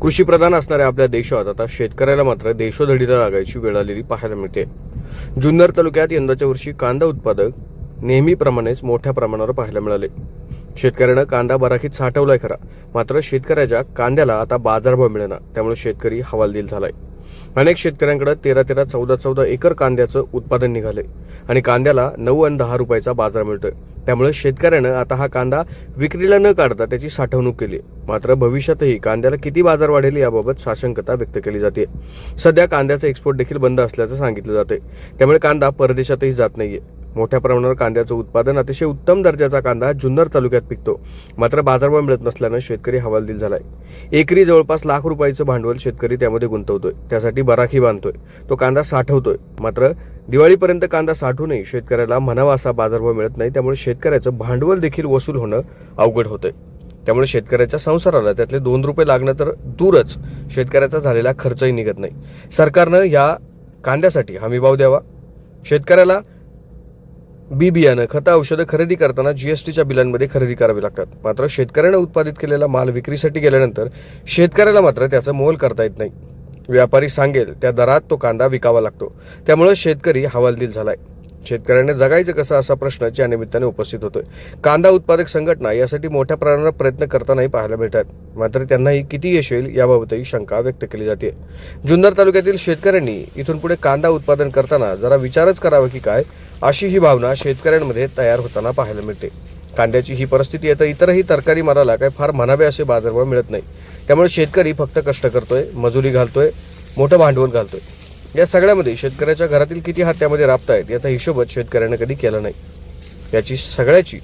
कृषीप्रधान असणाऱ्या आपल्या देशात आता शेतकऱ्याला मात्र देशोधडीला लागायची वेळ आलेली पाहायला मिळते। जुन्नर तालुक्यात यंदाच्या वर्षी कांदा उत्पादक नेहमीप्रमाणेच मोठ्या प्रमाणावर पाहायला मिळाले। शेतकऱ्यानं कांदा बराकीत साठवलाय खरा, मात्र शेतकऱ्याच्या कांद्याला आता बाजारभाव मिळेना, त्यामुळे शेतकरी हवालदिल झालाय। अनेक शेतकऱ्यांकडे 13-13, 14-14 एकर कांद्याचं उत्पादन निघाले आणि कांद्याला 9 आणि 10 रुपयाचा बाजार मिळतोय। त्यामुळे शेतकऱ्यानं आता हा कांदा विक्रीला न काढता त्याची साठवणूक केली। मात्र भविष्यातही कांद्याला किती बाजार वाढेल याबाबत साशंकता व्यक्त केली जाते। सध्या कांद्याचं एक्सपोर्ट देखील बंद असल्याचं सांगितलं जाते, त्यामुळे कांदा परदेशातही जात नाहीये। मोठ्या प्रमाणावर कांद्याचं उत्पादन अतिशय उत्तम दर्जाचा कांदा जुन्नर तालुक्यात पिकतो, मात्र बाजारभाव मिळत नसल्यानं शेतकरी हवालदिल झालाय। एकरी जवळपास लाख रुपयाचं भांडवल शेतकरी त्यामध्ये गुंतवतोय, त्यासाठी बराकी बांधतोय, तो कांदा साठवतोय। मात्र दिवाळीपर्यंत कांदा साठवूनही शेतकऱ्याला म्हणावा असा बाजारभाव मिळत नाही, त्यामुळे शेतकऱ्याचं भांडवल देखील वसूल होणं अवघड होतंय। त्यामुळे शेतकऱ्याच्या संसाराला त्यातले 2 रुपये लागणं तर दूरच, शेतकऱ्याचा झालेला खर्चही निघत नाही। सरकारनं या कांद्यासाठी हमीभाव द्यावा। शेतकऱ्याला बी बियाणं, खतं, औषधं खरेदी करताना जीएसटीच्या बिलांमध्ये खरेदी करावी लागतात, मात्र शेतकऱ्यानं उत्पादित केलेला माल विक्रीसाठी गेल्यानंतर शेतकऱ्याला मात्र त्याचं मोल करता येत नाही। व्यापारी सांगेल त्या दरात तो कांदा विकावा लागतो, त्यामुळे शेतकरी हवालदिल झालाय। शेतकऱ्याने जगायचं कसं असा प्रश्न या निमित्ताने उपस्थित होतोय। कांदा उत्पादक संघटना यासाठी मोठ्या प्रमाणावर प्रयत्न करतानाही पाहायला मिळतात, मात्र त्यांनाही किती यश येईल याबाबतही शंका व्यक्त केली जाते। जुन्नर तालुक्यातील शेतकऱ्यांनी इथून पुढे कांदा उत्पादन करताना जरा विचारच करावा की काय, अशी ही भावना शेतकऱ्यांमध्ये तयार होताना पाहायला मिळते। कांद्याची ही परिस्थिती आहे तर इतरही तरकारी मालाला काय फार म्हणावे असे बाजारभाव मिळत नाही, त्यामुळे शेतकरी फक्त कष्ट करतोय, मजुरी घालतोय, मोठं भांडवल घालतोय। या सगळ्यामध्ये शेतकऱ्याच्या घरातील किती हात त्यामध्ये राबतायत याचा हिशोबच शेतकऱ्याने कधी केला नाही। याची सगळ्याची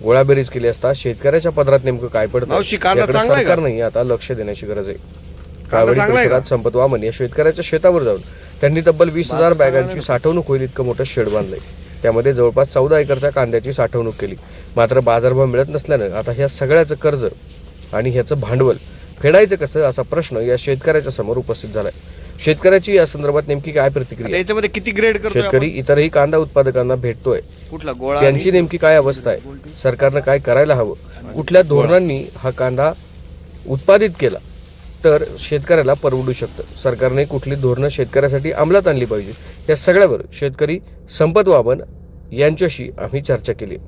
गोळाबेरीज केली असता शेतकऱ्याच्या पदरात नेमकं काय पडतं सरकारने आता लक्ष देण्याची गरज आहे। काळवडी परिसरात संपत वामन या शेतकऱ्याच्या शेतावर जाऊन त्यांनी तब्बल 20,000 बॅगांची साठवणूक होईल इतकं मोठं शेड बांधलंय। त्यामध्ये जवळपास 14 एकरच्या कांद्याची साठवणूक केली, मात्र बाजारभाव मिळत नसल्यानं आता ह्या सगळ्याचं कर्ज आणि ह्याचं भांडवल फेडायचं कसं असा प्रश्न या शेतकऱ्याच्या समोर उपस्थित झालाय। शेतकऱ्याची या संदर्भात नेमकी काय प्रतिक्रिया, याच्यामध्ये किती ग्रेड करतो शेतकरी इतरही कांदा उत्पादकांना भेटतोय, कुठला गोळा त्यांची नेमकी काय अवस्था आहे, सरकारनं काय करायला हवं, कुठल्या धोरणांनी हा कांदा उत्पादित केला तर शेतकऱ्याला परवडू शकतं, सरकारने कुठली धोरणं शेतकऱ्यासाठी अंमलात आणली पाहिजे, या सगळ्यावर शेतकरी संपत वामन यांच्याशी आम्ही चर्चा केली।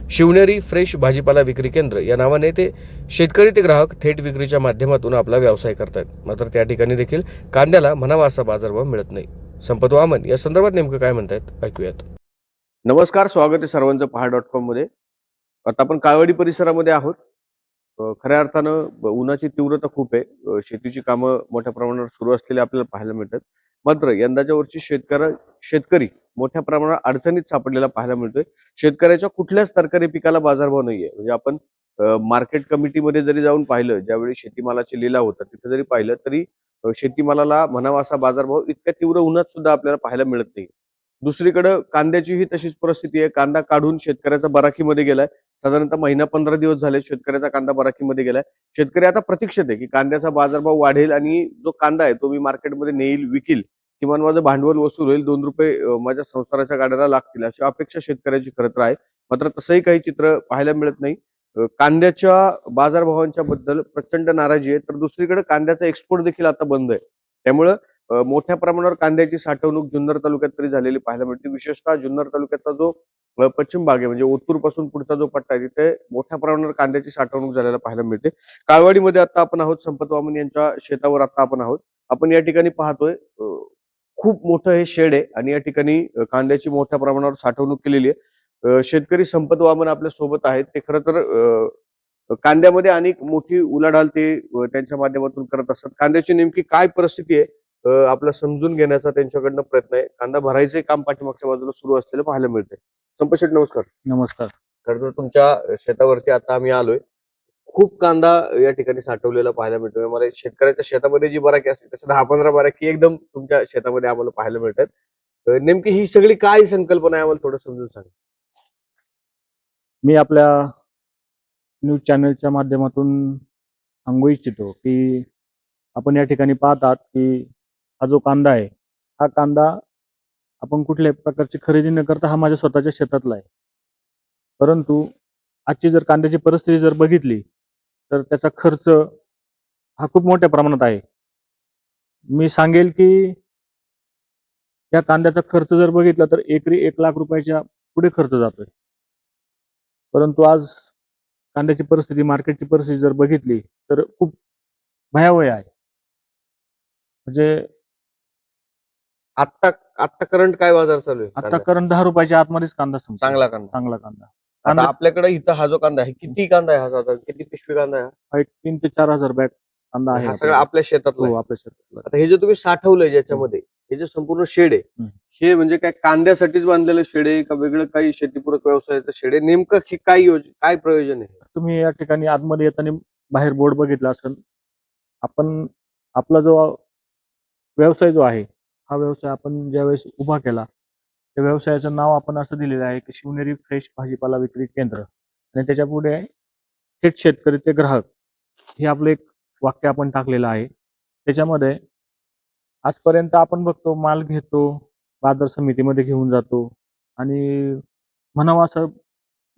शिवनेरी फ्रेश भाजीपाला विक्री केंद्र या नावाने ते शेतकरी ते ग्राहक थेट विक्रीच्या माध्यमातून आपला व्यवसाय करतात, मात्र त्या ठिकाणी देखील कांद्याला म्हणावा असा बाजारभाव मिळत नाही। संपत वामन या संदर्भात नेमकं काय म्हणतायत ऐकूयात। नमस्कार, स्वागत आहे सर्वांचं पहाड.com मध्ये। आता आपण काळवडी परिसरामध्ये आहोत। खऱ्या अर्थानं उन्हाची तीव्रता खूप आहे, शेतीची कामं मोठ्या प्रमाणावर सुरू असलेली आपल्याला पाहायला मिळतात, मात्र यंदाच्या वर्षी शेतकरी मोठ्या प्रमाणावर अडचणीत सापडलेला पाहायला मिळतोय। शेतकऱ्याच्या कुठल्याच तरकारी पिकाला बाजारभाव नाहीये। म्हणजे आपण मार्केट कमिटीमध्ये जरी जाऊन पाहिलं, ज्यावेळी शेतीमालाचे लिलाव होतात तिथे जरी पाहिलं तरी शेतीमालाला म्हणावा असा बाजारभाव इतक्या तीव्र उन्हात सुद्धा आपल्याला पाहायला मिळत नाही। दुसरीकडे कांद्याचीही तशीच परिस्थिती आहे। कांदा काढून शेतकऱ्याचा बराकीमध्ये गेलाय, साधारणतः महिना 15 दिवस झाले शेतकऱ्याचा कांदा बराकीमध्ये गेलाय। शेतकरी आता प्रतीक्षेत आहे की कांद्याचा बाजारभाव वाढेल आणि जो कांदा आहे तो मी मार्केटमध्ये नेईल, विकील, किमान माझं भांडवल वसूल होईल, 2 रुपये माझ्या संसाराच्या गाड्याला लागतील अशी अपेक्षा शेतकऱ्याची खरं तर आहे। मात्र तसंही काही चित्र पाहायला मिळत नाही। कांद्याच्या बाजारभावांच्या बद्दल प्रचंड नाराजी आहे, तर दुसरीकडे कांद्याचा एक्सपोर्ट देखील आता बंद आहे। त्यामुळे मोठ्या प्रमाणावर कांद्याची साठवणूक जुन्नर तालुक्यात तरी झालेली पाहायला मिळते। विशेषतः जुन्नर तालुक्याचा जो पश्चिम भाग आहे, म्हणजे ओतूर पासून पुढचा जो पट्टा आहे, तिथे मोठ्या प्रमाणावर कांद्याची साठवणूक झालेला पाहायला मिळते। काळवाडीमध्ये आता आपण आहोत, संपत वामन यांच्या शेतावर आता आपण आहोत। आपण या ठिकाणी पाहतोय खूप मोठं हे शेड आहे आणि या ठिकाणी कांद्याची मोठ्या प्रमाणावर साठवणूक केलेली आहे। शेतकरी संपत वामन आपल्या सोबत आहेत। ते खरं तर कांद्यामध्ये अनेक मोठी उलाढाल ते त्यांच्या माध्यमातून करत असतात। कांद्याची नेमकी काय परिस्थिती आहे आपलं समजून घेण्याचा त्यांच्याकडनं प्रयत्न आहे। कांदा भरायचे काम पाठीमागच्या बाजूला सुरू असलेलं पाहायला मिळतंय। संपत शेठ नमस्कार। नमस्कार। खरं तर तुमच्या शेतावरती आता आम्ही आलोय। खूप कांदा या ठिकाणी साठवलेला पाहायला मिळतोय। मला शेतकऱ्याच्या शेतामध्ये जी बराकी असते तसं 10-15 बराकी एकदम तुमच्या शेतामध्ये आम्हाला पाहायला मिळतात। नेमकी ही सगळी काय संकल्पना आहे आम्हाला थोडं समजून सांगा। मी आपल्या न्यूज चॅनलच्या माध्यमातून सांगू इच्छितो की आपण या ठिकाणी पाहतात की हा जो कांदा आहे, हा कांदा आपण कुठल्याही प्रकारची खरेदी न करता हा माझ्या स्वतःच्या शेतातला आहे। परंतु आजची जर कांद्याची परिस्थिती जर बघितली तर त्याचा खर्च हा खूप मोठ्या प्रमाणात आहे. मी सांगेल की या कांद्याचा खर्च जर बघितला तर एकरी 1,00,000 रुपयाच्या पुढे खर्च जातोय. परंतु आज कांद्याची परिस्थिती, मार्केटची परिस्थिती जर बघितली तर खूप भयावह आहे. म्हणजे आत्ता आत्ता करंट काय बाजार चालू आहे आता कांद्याचा? करंट 10 रुपयाच्या आतमध्येच कांदा संपतो. चांगला कांदा. चांगला कांदा. आता कांदा आपल्याकडे इथं हा जो कांदा आहे, किती कांदा आहे हा साधारण? किती पिशवी कांदा आहे हा? हा एक 3,000 ते 4,000 बॅग कांदा आहे हा सगळा आपल्याकडे. आपल्या शेतातला हो, आहे. आपल्या शेतातला. आता हे जे तुम्ही साठवलंय ज्याच्यामध्ये, हे जे संपूर्ण शेड आहे, हम्म. हे म्हणजे काय कांद्यासाठीच बांधलेलं शेड आहे का वेगळं काही शेतीपूरक व्यवसायाचं शेड आहे? नेमकं हे काय प्रयोजन आहे? तुम्ही या ठिकाणी आतमध्ये येताना बाहेर बोर्ड बघितला असेल. आपण आपला जो व्यवसाय जो आहे, हा व्यवसाय आपण ज्यावेळेस उभा केला, त्या व्यवसायाचं नाव आपण असं दिलेलं आहे की शिवनेरी फ्रेश भाजीपाला विक्री केंद्र आणि त्याच्या पुढे थेट शेतकरी ते ग्राहक, हे आपलं एक वाक्य आपण टाकलेलं आहे. त्याच्यामध्ये आजपर्यंत आपण बघतो माल घेतो, बाजार समितीमध्ये घेऊन जातो आणि म्हणावं असं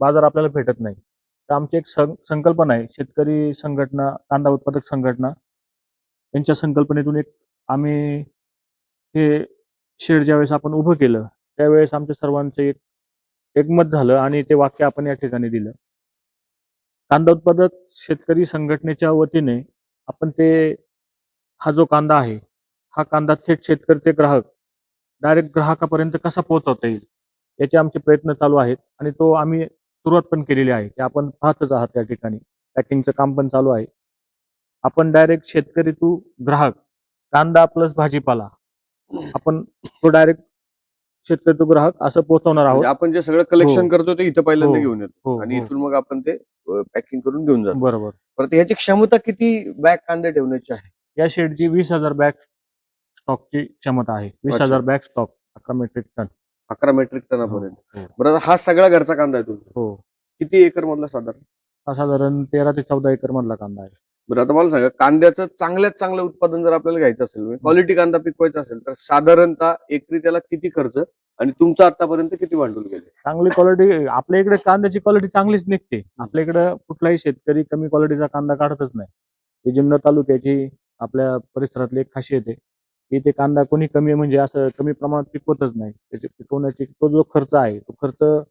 बाजार आपल्याला भेटत नाही. तर आमची एक संकल्पना आहे, शेतकरी संघटना, कांदा उत्पादक संघटना यांच्या संकल्पनेतून एक आम्ही हे शेड ज्यावेळेस आपण उभं केलं, त्यावेळेस आमच्या सर्वांचं एकमत झालं आणि ते वाक्य आपण या ठिकाणी दिलं. कांदा उत्पादक शेतकरी संघटनेच्या वतीने आपण हा जो कांदा आहे, हा कांदा थेट शेतकरी ते ग्राहक, डायरेक्ट ग्राहकापर्यंत कसा पोहोचवता येईल, याचे आमचे प्रयत्न चालू आहेत आणि तो आम्ही सुरुवात पण केलेली आहे. की आपण पाहतच आहात त्या ठिकाणी पॅकिंगचं काम पण चालू आहे. आपण डायरेक्ट शेतकरी टू ग्राहक, कांदा प्लस भाजीपाला, आपण तो डायरेक्ट शेतकरी टू ग्राहक असं पोहोचवणार आहोत. म्हणजे आपण जे सगळं कलेक्शन हो. करतो ते इथं पहिल्यांदा हो. घेऊन येतो हो, आणि हो. इथून मग आपण ते पॅकिंग करून घेऊन जातो. बरोबर. परत ह्याची क्षमता किती बॅग कांदे ठेवण्याची आहे? या शेडची 20,000 बॅग स्टॉकची क्षमता आहे. 20,000 bag stock, 11 metric ton. 11 metric हो, टनापर्यंत. हो. बरं, हा सगळा घरचा कांदा आहे तुमचा? हो. किती एकर मधला साधारण? हा साधारण 13 ते 14 एकर मधला कांदा आहे. बरं, आता मला सांगा, कांद्याचं चांगल्यात चांगलं उत्पादन जर आपल्याला घ्यायचं असेल, क्वालिटी कांदा पिकवायचा असेल, तर साधारणतः एकरी त्याला किती खर्च आणि तुमचं आतापर्यंत किती भांडवल गेले? चांगली क्वालिटी आपल्या इकडे कांद्याची क्वालिटी चांगलीच निघते. आपल्या इकडे कुठलाही शेतकरी कमी क्वालिटीचा कांदा काढतच नाही. ही जुन्नर तालुक्याची, आपल्या परिसरातली एक खासियत आहे की ते कांदा कोणी कमी, म्हणजे असं कमी प्रमाणात पिकवतच नाही. त्याची पिकवण्याची तो जो खर्च आहे, तो खर्च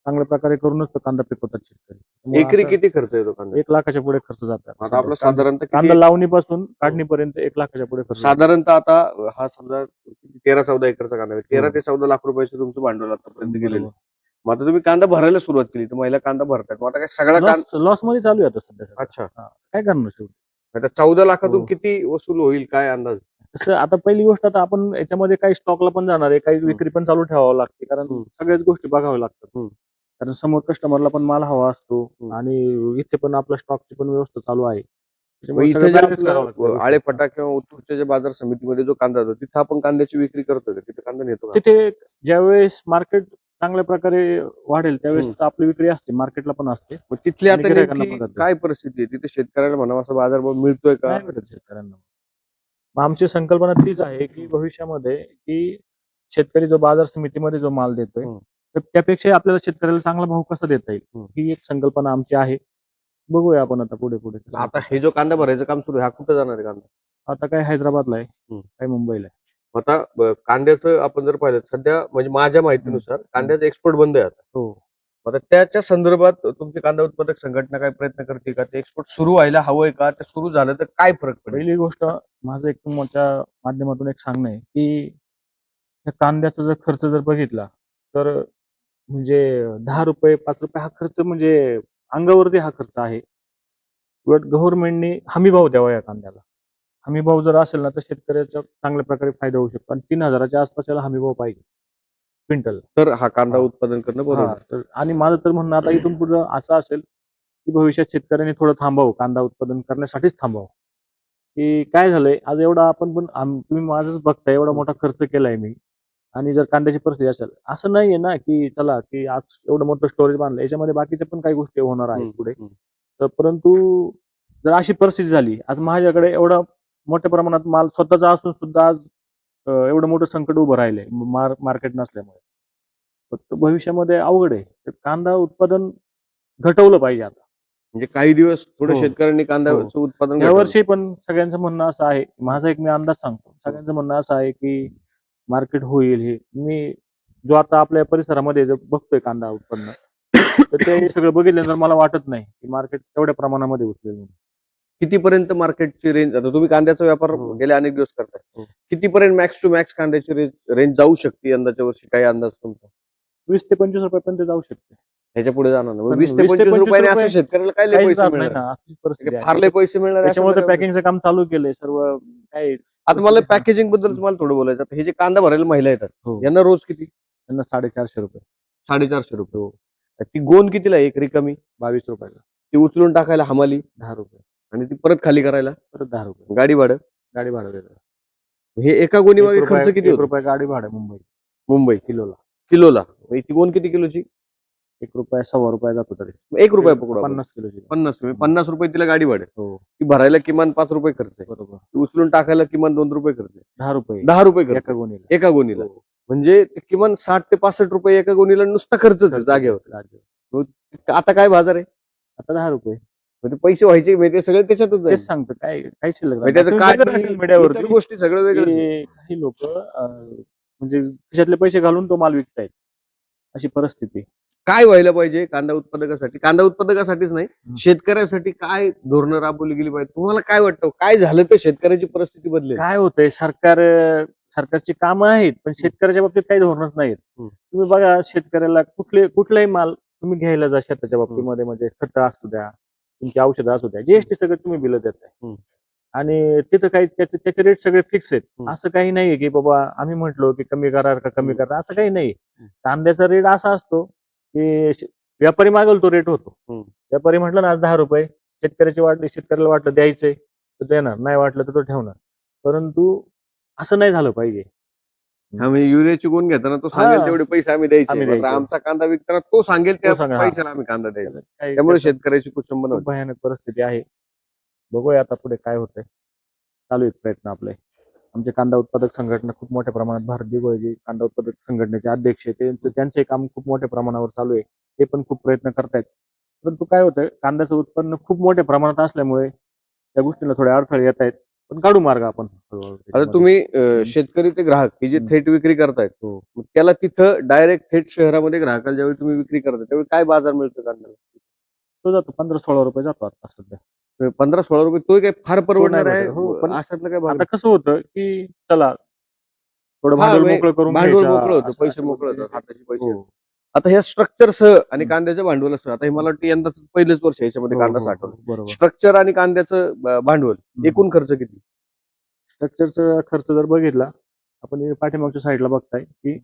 चांगल्या प्रकारे करूनच तो कांदा पिकवतात शेतकरी. त्यामुळे एकरी असं किती खर्च येतो कांदा? 1,00,000च्या पुढे खर्च जातात. आता आपला साधारणतः कांदा किती? लावणीपासून काढणीपर्यंत 1,00,000च्या पुढे खर्च जातो. साधारणतः आता हा समजा 13-14 एकरचा कांदा आहे. 13 हो. ते 14 लाख रुपयाचं तुमचं भांडवल आतापर्यंत गेलेलं आहे. बरोबर. मग आता तुम्ही कांदा भरायला सुरुवात केली, तर महिला कांदा भरतात. मग आता काय सगळा कांदा? लॉस मध्ये चालू आहे आता सध्या. अच्छा. हा. काय करणार शेवटी? आता 14 लाखातून हो. किती वसूल होईल, काय अंदाज? तसं आता पहिली गोष्ट, आता आपण याच्यामध्ये काही स्टॉकला पण जाणार आहे, काही विक्री पण चालू ठेवावं लागते, कारण सगळ्याच गोष्टी बघाव्या लागतात. कारण समोर कस्टमरला पण माल हवा असतो आणि इथे पण आपल्या स्टॉकची पण व्यवस्था चालू आहे. मग त्याच्यामुळे इथे सगळं जे balance करावं लागतं आपलं गोष्टी. आळेफाटा किंवा उत्तूरच्या जे बाजार समितीमध्ये जो कांदा जातो, तिथं आपण कांद्याची विक्री करतोय का? तिथे कांदा नेतो का? तिथे ज्यावेळेस मार्केट चांगल्या प्रकारे वाढेल त्यावेळेस तर आपली विक्री असते, मार्केटला पण असते. मग तिथली आणि आता गिऱ्हाईकांना नेमकी पण जाते. काय परिस्थिती आहे? तिथे शेतकऱ्याला म्हणावा असा बाजारभाव मिळतोय का? नाही भेटत शेतकऱ्यांना. मग आमची संकल्पना तीच आहे की भविष्यामध्ये की शेतकरी जो बाजार समितीमध्ये जो माल देतोय, तर त्यापेक्षा आपल्याला शेतकऱ्याला चांगला भाव कसा देता येईल, ही एक संकल्पना आमची आहे. बघूया आपण आता पुढे पुढे कसं. आता हे जो कांदा भरायचं काम सुरू आहे, हा कुठं जाणार आहे कांदा? आता काय हैदराबादला आहे, काय मुंबईला आहे. आता कांद्याचं आपण जर पाहिलं, सध्या म्हणजे माझ्या माहितीनुसार कांद्याचं एक्सपोर्ट बंद आहे आता. हो. आता त्याच्या संदर्भात तुमची कांदा उत्पादक संघटना काय प्रयत्न करते का? ते एक्सपोर्ट सुरू व्हायला हवंय का? ते सुरू झालं तर काय फरक पडेल? पहिली गोष्ट, माझं एक तुमच्या माध्यमातून एक सांगणं आहे की त्या कांद्याचा जर खर्च जर बघितला तर म्हणजे 10 रुपये 5 रुपये हा खर्च म्हणजे अंगावरती हा खर्च आहे. उलट गव्हर्नमेंटने हमी भाव द्यावा या कांद्याला. हमी भाव जर असेल ना तर शेतकऱ्याचा चांगल्या प्रकारे फायदा होऊ शकतो आणि 3,000च्या आसपास याला हमी भाव पाहिजे क्विंटल. तर हा कांदा हा. उत्पादन करणं बरोबर. तर आणि माझं तर म्हणणं आता इथून पुढे असं असेल की भविष्यात शेतकऱ्यांनी थोडं थांबावं, कांदा उत्पादन करण्यासाठीच थांबावं. की काय झालंय, आज एवढा आपण पण तुम्ही माझंच बघताय, एवढा मोठा खर्च केलाय मी, आणि जर कांद्याची परिस्थिती असेल, असं नाहीये ना की चला की आज एवढं मोठं स्टोरेज बांधलं, याच्यामध्ये बाकीच्या पण काही गोष्टी होणार आहेत पुढे. तर परंतु जर अशी परिस्थिती झाली, आज माझ्याकडे एवढा मोठ्या प्रमाणात माल स्वतःचा असून सुद्धा आज एवढं मोठं संकट उभं राहिलंय मार्केट नसल्यामुळे, फक्त भविष्यामध्ये अवघड आहे. तर कांदा उत्पादन घटवलं पाहिजे आता. म्हणजे काही दिवस थोडं हो. शेतकऱ्यांनी कांद्याचं उत्पादन या घटवलं. वर्षी पण सगळ्यांचं म्हणणं असं आहे, माझा एक मी अंदाज सांगतो, सगळ्यांचं म्हणणं असं आहे की मार्केट होईल. हे मी जो आता आपल्या परिसरामध्ये जो बघतोय कांदा उत्पन्न, तर ते सगळं बघितल्यानंतर मला वाटत नाही की मार्केट तेवढ्या प्रमाणामध्ये उचलेल म्हणून. कितीपर्यंत मार्केटची रेंज, आता तुम्ही कांद्याचा व्यापार हो. गेले अनेक दिवस करताय, हो. कितीपर्यंत मॅक्स टू मॅक्स कांद्याची रेंज जाऊ शकते यंदाच्या वर्षी, काही अंदाज तुमचा? 20 ते 25 रुपयापर्यंत जाऊ शकते. ह्याच्या पुढे जाणार नाही. पण 20 ते 20 ते 25 रुपयाने असं रुपये शेतकऱ्याला काय लय काहीच पैसे राहत नाही मिळणार? ना, अशी परिस्थिती आहे. फार लय पैसे मिळणार आहे असं त्याच्यामुळे नाही तर का? पॅकिंगचं काम चालू केलंय सर्व. काय आता मला पॅकेजिंग बद्दल तुम्हाला थोडं बोलायचं. आता हे जे कांदा भरायला महिला येतात, हो. यांना रोज किती? त्यांना 450 रुपये, 450 रुपये. ती गोण कितीला आहे एक रिकामी? 22 रुपयाला, ती उचलून टाकायला हमाली 10 रुपये, आणि ती परत खाली करायला परत 10 रुपये गाडी भाडं. गाडी भाडं देतात. हे एका गोणी मागे खर्च किती 1 होतो? रुपया गाडी भाडं मुंबई मुंबई किलोला. किलोला. मग ती गोण किती किलोची? 1 रुपया 1.25 रुपया जातो तरी. 1 रुपया पकडू आपण. 50 किलोची. 50 रुपये तिला गाडी भाडं. हो, ती भरायला किमान 5 रुपये खर्च आहे. बरोबर. ती उचलून टाकायला किमान 2 रुपये खर्च आहे. 10 रुपये 10 रुपये खर्च एका गोणीला. एका गोणीला. हो. म्हणजे ते किमान 60 ते 65 रुपये एका गोणीला नुसता खर्चच आहे जागेवर. आता काय बाजार आहे? आता 10 रुपये. म्हणजे पैसे व्हायचे म्हणजे ते सगळे त्याच्यातच जाईल. तेच सांगतो, काय काय शिल्लक म्हणजे राहणार. त्याचं तुम्ही बघत काढणी, असेल मीडियावरती इतर गोष्टी सगळं वेगळंच आहे. की काही लोक म्हणजे खिशातले पैसे घालून तो माल विकतायत, अशी परिस्थिती. काय व्हायला पाहिजे कांदा उत्पादकासाठी? कांदा उत्पादकासाठीच नाही, शेतकऱ्यासाठी काय धोरणं राबवली गेली पाहिजे? तुम्हाला काय वाटतं, काय झालं तर शेतकऱ्याची परिस्थिती बदलेल? काय होतंय, सरकारची कामं आहेत पण शेतकऱ्याच्या बाबतीत काही धोरणच नाहीत. तुम्ही बघा, शेतकऱ्याला कुठलाही माल तुम्ही घ्यायला जा शेताच्या बाबतीमध्ये, म्हणजे खतं असू द्या, तुमची औषधं असू द्या, जीएसटी सगळं तुम्ही बिल देताय आणि तिथं काही त्याचे रेट सगळे फिक्स आहेत. असं काही नाहीये की बाबा आम्ही म्हटलो की कमी करा का कमी करा, असं काही नाही. कांद्याचा रेट असा असतो की व्यापारी मागेल तो रेट होतो. व्यापारी म्हटलं ना आज 10 रुपये, शेतकऱ्याची वाटली, शेतकऱ्याला वाटलं द्यायचंय तर देणार, नाही वाटलं तर तो ठेवणार. परंतु असं नाही झालं पाहिजे. म्हणजे युरियाची गुण घेताना तो सांगेल तेवढे पैसे आम्ही द्यायचे. मात्र आमचा कांदा विकताना तो सांगेल त्या पैशाला आम्ही कांदा द्यायचा. त्यामुळे शेतकऱ्याची कुचंबना खूप भयानक परिस्थिती आहे. बघूया आता पुढे काय होतंय. चालू आहेत प्रयत्न आपले. आमचे कांदा उत्पादक संघटना खूप मोठ्या प्रमाणात, भारत दिवळ जे कांदा उत्पादक संघटनेचे अध्यक्ष आहे त्यांचे काम खूप मोठ्या प्रमाणावर चालू आहे. ते पण खूप प्रयत्न करतायत. परंतु काय होतंय, कांद्याचं उत्पन्न खूप मोठ्या प्रमाणात असल्यामुळे त्या गोष्टीला थोडे अडथळे येत आहेत. पण काढू मार्ग आपण. आता तुम्ही शेतकरी ते ग्राहक ही जे थेट विक्री करतायत, मग त्याला तिथं डायरेक्ट थेट शहरामध्ये ग्राहकाला ज्यावेळी तुम्ही विक्री करता त्यावेळी काय बाजार मिळतो कांद्याला? तो जातो 15-16 रुपये जातो आता सध्या. 15-16 रुपये तो काय फार परवडणार आहे? हो, पण अशातलं काय आता कसं होतं की चला थोडं हा, भांडवल म्हणजे मोकळं करून भांडवल घ्यायचं, मोकळं होतं, असं- पैसे असं मोकळे वगैरे. होतात, हाताचे पैसे. हो. आता ह्या स्ट्रक्चरसह आणि कांद्याच्या भांडवलासह, आता हे मला वाटतं यंदाच पहिलेच वर्ष याच्यामध्ये हो, कांदा हो, साठवलं. हो, बरोबर. स्ट्रक्चर आणि कांद्याचं भांडवल एकूण खर्च किती? स्ट्रक्चरचा खर्च जर बघितला आपण, हे पाठीमागच्या साईडला बघताय की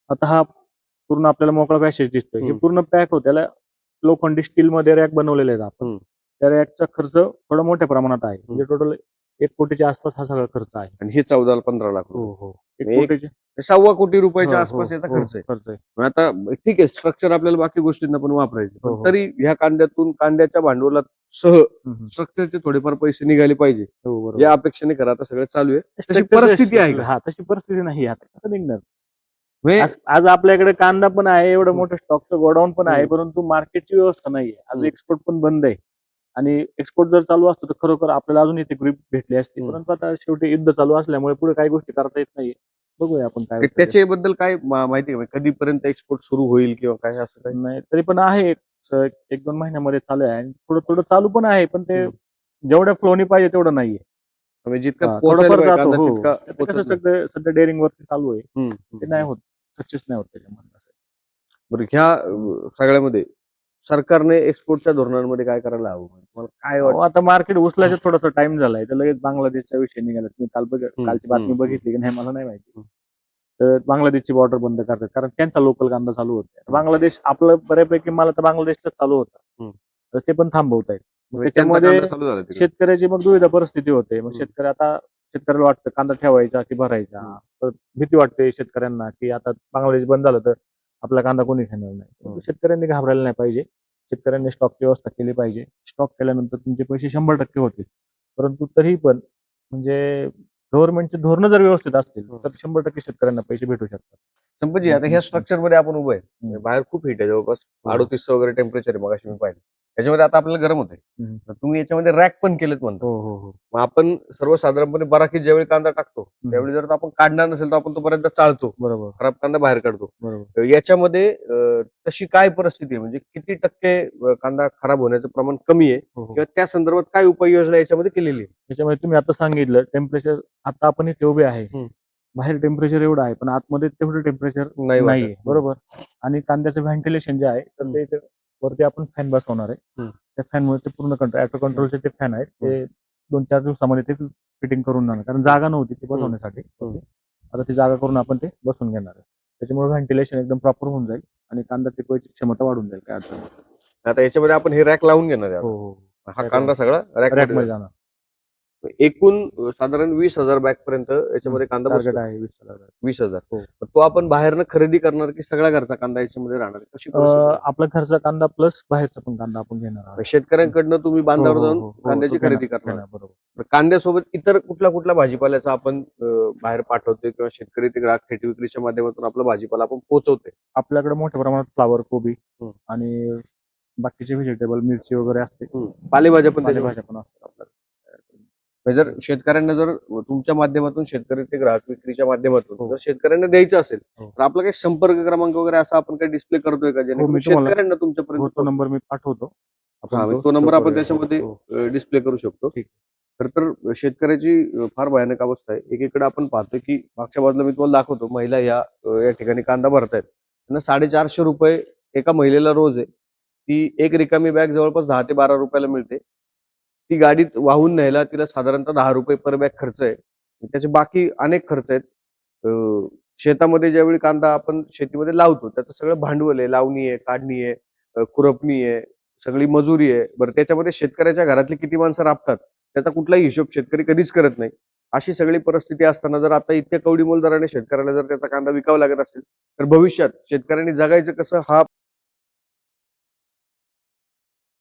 आता हा पूर्ण आपल्याला मोकळा पॅसेज दिसतोय. हे पूर्ण पॅक होत, त्याला लोखंडी स्टील मध्ये रॅक बनवलेले आहेत आपण. त्या रॅकचा खर्च थोडा मोठ्या प्रमाणात आहे. म्हणजे टोटल 1 कोटीच्या आसपास हा सगळा खर्च आहे. आणि हे 14-15 लाख रुपये. हो. 1 कोटीच्या 1.25 कोटी रुपयाच्या हो, आसपास याचा हो, खर्च आहे. खर्च आहे. मग आता ठीक आहे, स्ट्रक्चर आपल्याला बाकी गोष्टींना पण वापरायचे, हो, पण हो. तरी ह्या कांद्यातून कांद्याच्या भांडवलात सह स्ट्रक्चरचे थोडेफार पैसे निघाले पाहिजे हो, बरोबर. या अपेक्षेने खरं आता सगळं चालू आहे. तशी Structure परिस्थिती आहे का? हा, तशी परिस्थिती नाही. आता कसं निघणार? म्हणजे आज आपल्याकडे कांदा पण आहे, एवढं मोठं स्टॉकचं गोडाऊन पण आहे, परंतु मार्केटची व्यवस्था नाहीये. आज एक्सपोर्ट पण बंद आहे आणि एक्सपोर्ट जर चालू असतं तर खरोखर आपल्याला अजून इथे ग्रीप भेटली असती. परंतु आता शेवटी युद्ध चालू असल्यामुळे पुढे काही गोष्टी करता येत नाहीये. बघूया आपण काय होतंय ते. त्याच्याबद्दल काय माहिती आहे का? कधीपर्यंत एक्सपोर्ट सुरू होईल किंवा काय असं काही? नाही, तरी पण आहे 1-2 महिन्यामध्ये चालू आहे आणि थोडं थोडं चालू पण आहे, पण ते जेवढ्या फ्लोनी पाहिजे तेवढं नाहीये. म्हणजे जितका थोडंफार पोहोचायला जातो. कांदा हो. तितका आता पोहोचत कसं नाही. सध्या डेअरिंग वरती चालू आहे. हम्म, ते नाही होत, सक्सेस नाही होत त्याच्यामध्ये. बरं, ह्या सगळ्यामध्ये सरकारने एक्सपोर्टच्या धोरणांमध्ये काय करायला हवं? तुम्हाला काय वाटतं? आता मार्केट उचलायचा थोडासा टाइम झालाय, तर लगेच बांगलादेशचा विषय निघाला. तुम्ही कालची बातमी बघितली की नाही मला नाही माहिती. तर बांगलादेशची बॉर्डर बंद करतात कारण त्यांचा लोकल कांदा चालू होता. बांगलादेश आपलं बऱ्यापैकी मला तर बांगलादेशलाच चालू होता, तर ते पण थांबवत आहेत. त्याच्यामध्ये चालू झालं तिकडे. शेतकऱ्याची मग दुविधा परिस्थिती होते. मग शेतकऱ्याला वाटतं कांदा ठेवायचा की भरायचा, तर भीती वाटते शेतकऱ्यांना की आता बांगलादेश बंद झालं तर आपला कांदा कोणी घेणार नाही. शेतकऱ्यांनी घाबरायला नाही पाहिजे. शेतकऱ्यांनी स्टॉकची व्यवस्था केली पाहिजे. स्टॉक केल्यानंतर तुमचे पैसे 100% होतील. परंतु तरी पण म्हणजे गव्हर्नमेंटचे धोरणं जर व्यवस्थित असतील तर 100% शेतकऱ्यांना पैसे भेटू शकतात. संपतजी, आता ह्या स्ट्रक्चर मध्ये आपण उभं आहे, बाहेर खूप हीट आहे, जवळपास 38 वगैरे टेम्परेचर आहे. मग मी पाहिलं याच्यामध्ये आता आपल्याला गरम होते, हम्म. तर तुम्ही याच्यामध्ये रॅक पण केलेत म्हणतो. हो हो हो मग आपण सर्वसाधारणपणे बराकीत ज्यावेळी कांदा टाकतो त्यावेळी जर आपण काढणार नसेल तर आपण तोपर्यंत चालतो, बरोबर खराब कांदा बाहेर काढतो. बरोबर. याच्यामध्ये तशी काय परिस्थिती आहे, म्हणजे किती टक्के कांदा खराब होण्याचं प्रमाण कमी आहे हो हो किंवा त्या संदर्भात काय उपाययोजना याच्यामध्ये केलेली आहे? त्याच्यामध्ये तुम्ही आता सांगितलं टेम्परेचर, आता आपण इथे उभे आहे, हम्म. बाहेर टेम्परेचर एवढं आहे पण आतमध्ये तेवढं टेम्परेचर नाही वाटत. नाहीये, बरोबर. आणि कांद्याचं व्हेंटिलेशन जे आहे तर ते इथे वरती आपण फॅन बसवणार आहे. हम्म. त्या फॅनमुळे ते पूर्ण कंट्रोल, ऑटो कंट्रोलचे ते फॅन आहेत, ते 2-4 दिवसामध्ये ते फिटिंग करून जाणार, कारण जागा नव्हती ती बसवण्यासाठी. हम्म. आता ती जागा करून आपण ते बसवून घेणार आहे. त्याच्यामुळे व्हेंटिलेशन एकदम प्रॉपर होऊन जाईल आणि कांदा टिकवायची क्षमता वाढून जाईल. काय अडचण नाही. आता याच्यामध्ये आपण हे रॅक लावून घेणार आहे हो आता. हो हा कांदा सगळा रॅक रॅक मध्ये जाणार. एकूण साधारण 20,000 बॅग पर्यंत याच्यामध्ये कांदा टार्गेट बसतो. आहे 20,000. 20,000. हो. तो आपण बाहेरनं खरेदी करणार की सगळ्या घरचा कांदा याच्यामध्ये राहणार आहे? कशी परिस्थिती आहे? आपला घरचा कांदा प्लस बाहेरचा पण कांदा आपण घेणार आहोत. शेतकऱ्यांकडनं तुम्ही बांधावर हो, हो, जाऊन हो, हो, कांद्याची तो खरेदी घेणार, करणार. घेणार, बरोबर. तर कांद्यासोबत इतर कुठल्या भाजीपाल्याचा आपण बाहेर पाठवतोय किंवा शेतकरी ते ग्राहक थेट विक्रीच्या माध्यमातून आपला भाजीपाला आपण पोहोचवतोय? आपल्याकडे मोठ्या प्रमाणात फ्लावर, कोबी हम्म. आणि बाकीचे व्हेजिटेबल, मिरची वगैरे असते, पालेभाज्या पण त्याच्यामध्ये? पालेभाज्या पण असतात आपल्याकडे. म्हणजे जर शेतकऱ्यांना जर तुमच्या माध्यमातून शेतकरी ते ग्राहक विक्रीच्या माध्यमातून हो. जर शेतकऱ्यांना द्यायचं असेल हो. तर आपला काही संपर्क क्रमांक वगैरे असा आपण काही डिस्प्ले करतोय का, जेणेकरून मी तुम्हाला- शेतकऱ्यांना हो, तुमच्यापर्यंत तो नंबर मी पाठवतो. तो नंबर आपण करूया. त्याच्यामध्ये हो. डिस्प्ले करू शकतो. ठीक. तर शेतकऱ्याची फार भयानक अवस्था आहे. एकीकडे आपण पाहतोय की मागच्या बाजूला मी तुम्हाला दाखवतो, महिला या ठिकाणी कांदा भरतायत. त्यांना 450 रुपये एका महिलेला रोज आहे. ती एक रिकामी बॅग जवळपास 10 ते 12 रुपयाला मिळते. ती गाडीत वाहून न्यायला तिला साधारणतः 10 रुपये पर बॅग खर्च आहे. त्याचे बाकी अनेक खर्च आहेत. शेतामध्ये ज्यावेळी कांदा आपण शेतीमध्ये लावतो त्याचं सगळं भांडवल आहे, लावणी आहे, काढणी आहे, खुरपणी आहे, सगळी मजुरी आहे. बरं, त्याच्यामध्ये शेतकऱ्याच्या घरातली किती माणसं राबतात त्याचा कुठलाही हिशोब शेतकरी कधीच करत नाही. अशी सगळी परिस्थिती असताना जर आता इतक्या कवडीमोल दराने शेतकऱ्याला जर त्याचा कांदा विकावा लागत असेल तर भविष्यात शेतकऱ्यांनी जगायचं कसं हा